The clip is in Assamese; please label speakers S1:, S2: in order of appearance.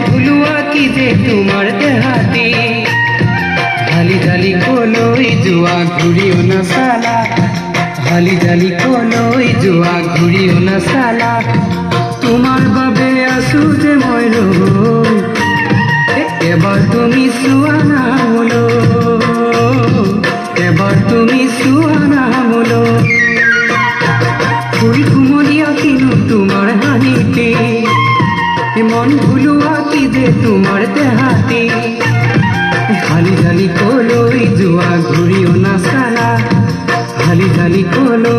S1: ভুলুৱা কি যে তোমাৰ দেহাতে ঢালি ঢালি কলৈ যোৱা ঘূৰিও নাচালা ঢালি ঢালি কলৈ যোৱা ঘূৰিও নাচালা তোমাৰ বাবে আছো যে মই ৰৈ এবাৰ তুমি চোৱা না মোলৈ এবাৰ তুমি চোৱা না মোলৈ ফুল কুমলীয়া কিনো তোমাৰ হাঁহিতে মন ভুলুৱা কি যে তোমাৰ দেহাতে ঢালি ঢালি কলৈ যোৱা ঘূৰিও নাচালা ঢালি ঢালি কলৈ